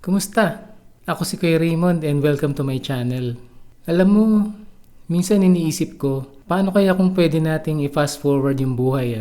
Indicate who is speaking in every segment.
Speaker 1: Kumusta? Ako si Kuya Raymond and welcome to my channel. Alam mo, minsan iniisip ko, paano kaya kung pwede nating i-fast forward yung buhay,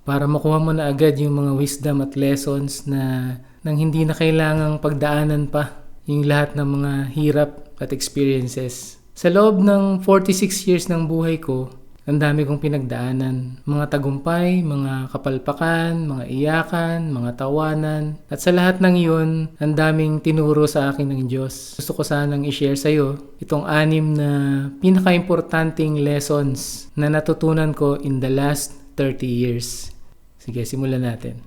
Speaker 1: Para makuha mo na agad yung mga wisdom at lessons na nang hindi na kailangang pagdaanan pa yung lahat ng mga hirap at experiences. Sa loob ng 46 years ng buhay ko, ang dami kong pinagdaanan. Mga tagumpay, mga kapalpakan, mga iyakan, mga tawanan. At sa lahat ng iyon, ang daming tinuro sa akin ng Diyos. Gusto ko sanang i-share sa iyo itong 6 na pinaka-importanting lessons na natutunan ko in the last 30 years. Sige, simulan natin.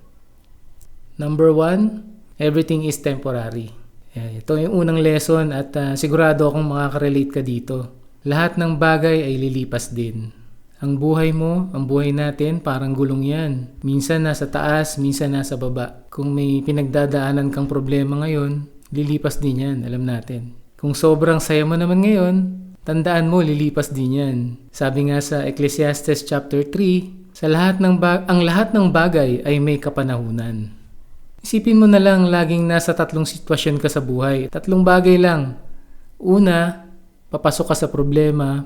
Speaker 1: Number 1, everything is temporary. Ito yung unang lesson at sigurado akong makaka-relate ka dito. Lahat ng bagay ay lilipas din. Ang buhay mo, ang buhay natin, parang gulong yan. Minsan nasa taas, minsan nasa baba. Kung may pinagdadaanan kang problema ngayon, lilipas din yan, alam natin. Kung sobrang saya mo naman ngayon, tandaan mo, lilipas din yan. Sabi nga sa Ecclesiastes chapter 3, ang lahat ng bagay ay may kapanahunan. Isipin mo na lang laging nasa 3 sitwasyon ka sa buhay. 3 bagay lang. Una, papasok ka sa problema.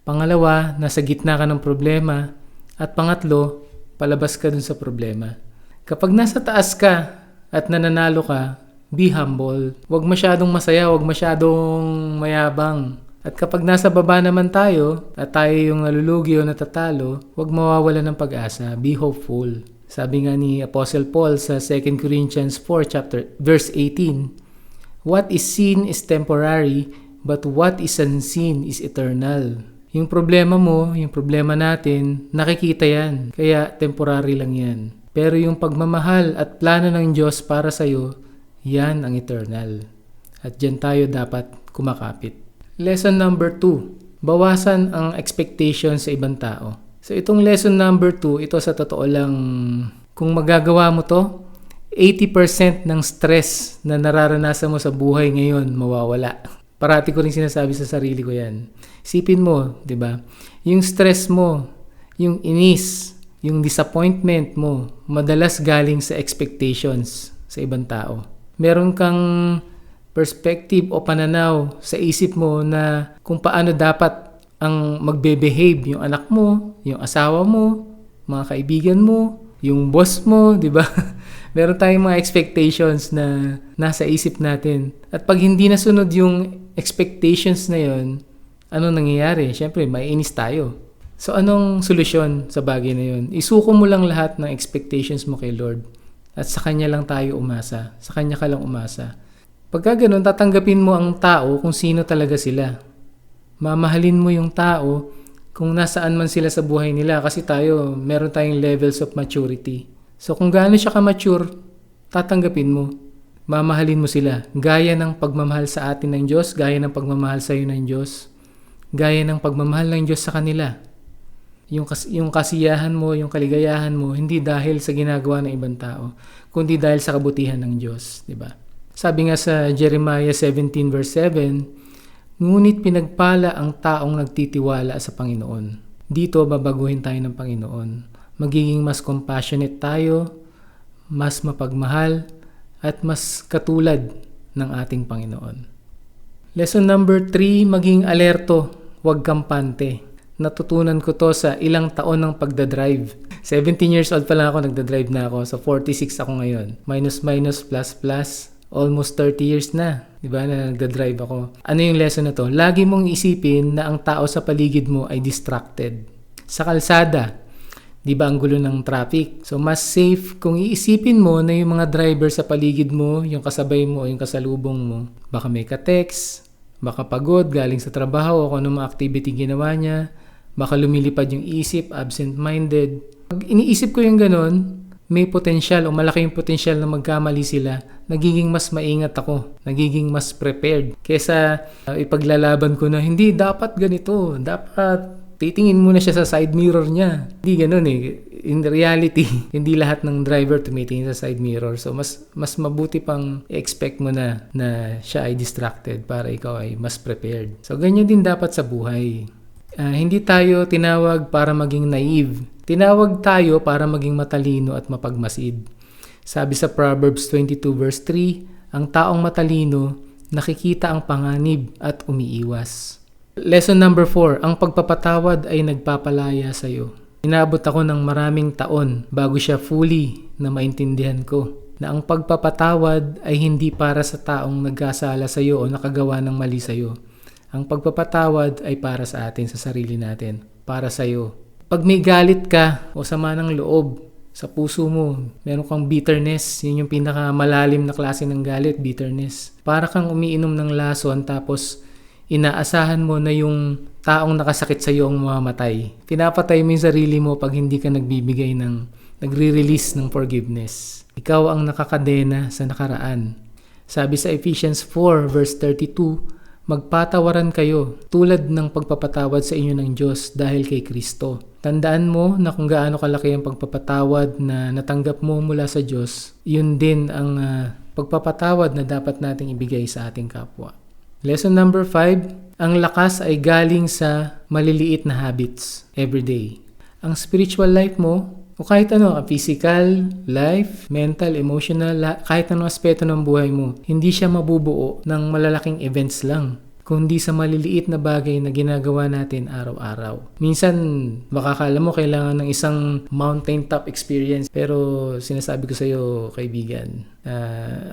Speaker 1: Pangalawa, nasa gitna ka ng problema. At pangatlo, palabas ka dun sa problema. Kapag nasa taas ka at nananalo ka, be humble. Huwag masyadong masaya, huwag masyadong mayabang. At kapag nasa baba naman tayo, at tayo yung nalulugi o natatalo, huwag mawawala ng pag-asa. Be hopeful. Sabi nga ni Apostle Paul sa 2 Corinthians 4 verse 18, "What is seen is temporary, but what is unseen is eternal." Yung problema mo, yung problema natin, nakikita yan. Kaya temporary lang yan. Pero yung pagmamahal at plano ng Diyos para sa'yo, yan ang eternal. At dyan tayo dapat kumakapit. Lesson number 2. Bawasan ang expectation sa ibang tao. So itong lesson number 2, ito sa totoo lang, kung magagawa mo to, 80% ng stress na nararanasan mo sa buhay ngayon, mawawala. Parati ko rin sinasabi sa sarili ko yan. Isipin mo, di ba? Yung stress mo, yung inis, yung disappointment mo, madalas galing sa expectations sa ibang tao. Meron kang perspective o pananaw sa isip mo na kung paano dapat ang magbe-behave yung anak mo, yung asawa mo, mga kaibigan mo, yung boss mo, di ba? Meron tayong mga expectations na nasa isip natin. At pag hindi nasunod yung expectations na yon, ano nangyayari? Siyempre, maiinis tayo. So, anong solusyon sa bagay na yon? Isuko mo lang lahat ng expectations mo kay Lord. At sa Kanya lang tayo umasa. Sa Kanya ka lang umasa. Pagka ganun, tatanggapin mo ang tao kung sino talaga sila. Mamahalin mo yung tao kung nasaan man sila sa buhay nila. Kasi meron tayong levels of maturity. So kung gaano siya ka-mature, tatanggapin mo. Mamahalin mo sila. Gaya ng pagmamahal sa atin ng Diyos, gaya ng pagmamahal sa iyo ng Diyos, gaya ng pagmamahal ng Diyos sa kanila. Yung kasiyahan mo, yung kaligayahan mo, hindi dahil sa ginagawa ng ibang tao, kundi dahil sa kabutihan ng Diyos. Diba? Sabi nga sa Jeremiah 17 verse 7, "Ngunit pinagpala ang taong nagtitiwala sa Panginoon." Dito babaguhin tayo ng Panginoon. Magiging mas compassionate tayo, mas mapagmahal, at mas katulad ng ating Panginoon. Lesson number 3, maging alerto, huwag kampante. Natutunan ko to sa ilang taon ng pagdadrive. 17 years old pa lang ako, nagdadrive na ako. So 46 ako ngayon. Minus, plus, plus. Almost 30 years na, di ba, na nagdadrive ako. Ano yung lesson na to? Lagi mong isipin na ang tao sa paligid mo ay distracted. Sa kalsada, di ba ang gulo ng traffic? So mas safe kung iisipin mo na yung mga driver sa paligid mo, yung kasabay mo o yung kasalubong mo, baka may ka-text, baka pagod galing sa trabaho o kung anong mga activity ginawa niya, baka lumilipad yung isip, absent-minded. Pag iniisip ko yung ganun, may potensyal o malaki yung potensyal na magkamali sila, nagiging mas maingat ako, nagiging mas prepared. Kesa ipaglalaban ko na hindi dapat ganito, dapat titingin muna siya sa side mirror niya. Hindi ganun eh. In reality, hindi lahat ng driver tumitingin sa side mirror. So mas mabuti pang i-expect mo na siya ay distracted para ikaw ay mas prepared. So ganyan din dapat sa buhay. Hindi tayo tinawag para maging naive. Tinawag tayo para maging matalino at mapagmasid. Sabi sa Proverbs 22 verse 3, Ang taong matalino, nakikita ang panganib at umiiwas. Lesson number 4, ang pagpapatawad ay nagpapalaya sa iyo. Inabot ako ng maraming taon bago siya fully na maintindihan ko na ang pagpapatawad ay hindi para sa taong nagkasala sa iyo o nakagawa ng mali sa iyo. Ang pagpapatawad ay para sa atin, sa sarili natin, para sa iyo. Pag may galit ka o sama ng loob sa puso mo, meron kang bitterness, yun yung pinakamalalim na klase ng galit, bitterness. Para kang umiinom ng lason tapos inaasahan mo na yung taong nakasakit sa iyo ang mamamatay. Pinapatay mo yung sarili mo pag hindi ka nagre-release ng forgiveness. Ikaw ang nakakadena sa nakaraan. Sabi sa Ephesians 4 verse 32, magpatawaran kayo tulad ng pagpapatawad sa inyo ng Diyos dahil kay Kristo. Tandaan mo na kung gaano kalaki ang pagpapatawad na natanggap mo mula sa Diyos, yun din ang pagpapatawad na dapat nating ibigay sa ating kapwa. Lesson number 5, ang lakas ay galing sa maliliit na habits everyday. Ang spiritual life mo, o kahit physical, life, mental, emotional, kahit anong aspeto ng buhay mo, hindi siya mabubuo ng malalaking events lang, kundi sa maliliit na bagay na ginagawa natin araw-araw. Minsan, baka akala mo kailangan ng isang mountaintop experience, pero sinasabi ko sa iyo, kaibigan,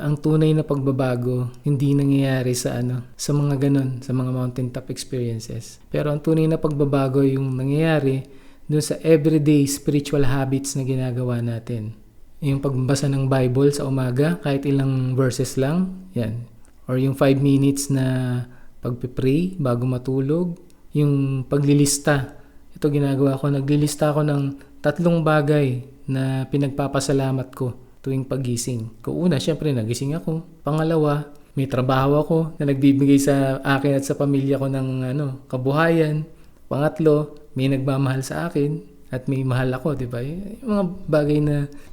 Speaker 1: ang tunay na pagbabago hindi nangyayari sa mga ganon, sa mga mountaintop experiences. Pero ang tunay na pagbabago yung nangyayari doon sa everyday spiritual habits na ginagawa natin. Yung pagbasa ng Bible sa umaga, kahit ilang verses lang, yan. Or yung 5 minutes na pagpipray bago matulog. Yung paglilista. Ito ginagawa ko, naglilista ako ng 3 bagay na pinagpapasalamat ko tuwing pagising. Una, syempre nagising ako. Pangalawa, may trabaho ako na nagbibigay sa akin at sa pamilya ko ng kabuhayan. Pangatlo, may nagmamahal sa akin at may mahal ako, di ba? Yung mga bagay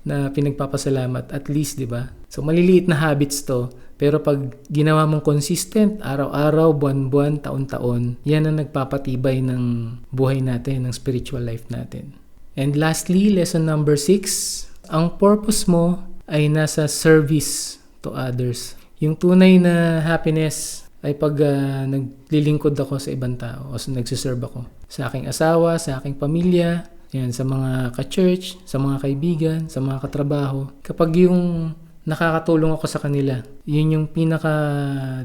Speaker 1: na pinagpapasalamat at least, di ba? So maliliit na habits to, pero pag ginawa mong consistent, araw-araw, buwan-buwan, taon-taon, yan ang nagpapatibay ng buhay natin, ng spiritual life natin. And lastly, lesson number 6, ang purpose mo ay nasa service to others. Yung tunay na happiness ay pag naglilingkod ako sa ibang tao o nagsiserve ako sa aking asawa, sa aking pamilya, yan, sa mga ka-church, sa mga kaibigan, sa mga katrabaho. Kapag yung nakakatulong ako sa kanila, yun yung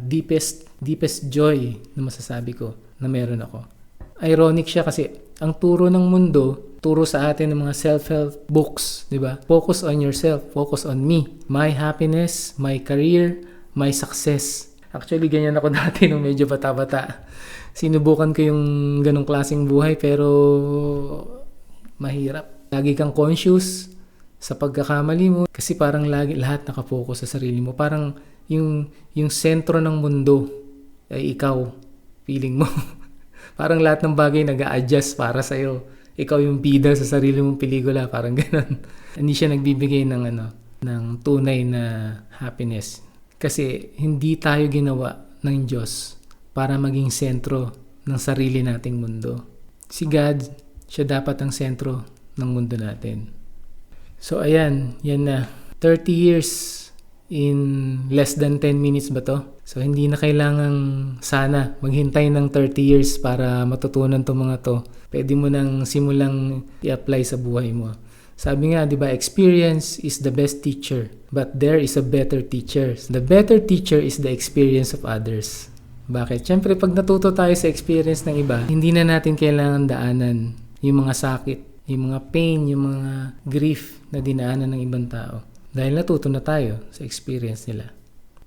Speaker 1: deepest joy na masasabi ko na meron ako. Ironic siya kasi ang turo ng mundo, turo sa atin ng mga self-help books, di ba? Focus on yourself, focus on me, my happiness, my career, my success. Actually, ganyan ako dati nung medyo bata-bata. Sinubukan ko yung ganong klaseng buhay pero mahirap. Lagi kang conscious sa pagkakamali mo kasi parang lagi lahat nakafocus sa sarili mo. Parang yung sentro ng mundo ay ikaw, feeling mo. Parang lahat ng bagay nag-a-adjust para sa'yo. Ikaw yung bida sa sarili mong pelikula, parang ganon. Hindi siya nagbibigay ng tunay na happiness. Kasi hindi tayo ginawa ng Diyos para maging sentro ng sarili nating mundo. Si God, siya dapat ang sentro ng mundo natin. So ayan, yan na. 30 years in less than 10 minutes ba to? So hindi na kailangang sana maghintay ng 30 years para matutunan to mga to. Pwede mo nang simulang i-apply sa buhay mo. Sabi nga, di ba, experience is the best teacher, but there is a better teacher. The better teacher is the experience of others. Bakit? Siyempre, pag natuto tayo sa experience ng iba, hindi na natin kailangan daanan yung mga sakit, yung mga pain, yung mga grief na dinaanan ng ibang tao. Dahil natuto na tayo sa experience nila.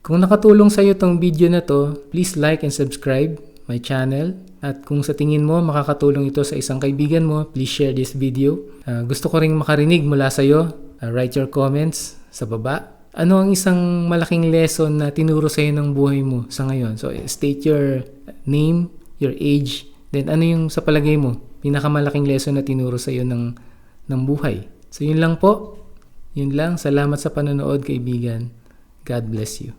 Speaker 1: Kung nakatulong sa iyo tong video na to, please like and subscribe my channel. At kung sa tingin mo makakatulong ito sa isang kaibigan mo, please share this video. Gusto ko ring makarinig mula sa iyo. Write your comments sa baba. Ano ang isang malaking lesson na tinuro sa iyo ng buhay mo sa ngayon? So state your name, your age, then ano yung sa palagay mo pinakamalaking lesson na tinuro sa iyo ng buhay. So yun lang po. Yun lang. Salamat sa panonood, kaibigan. God bless you.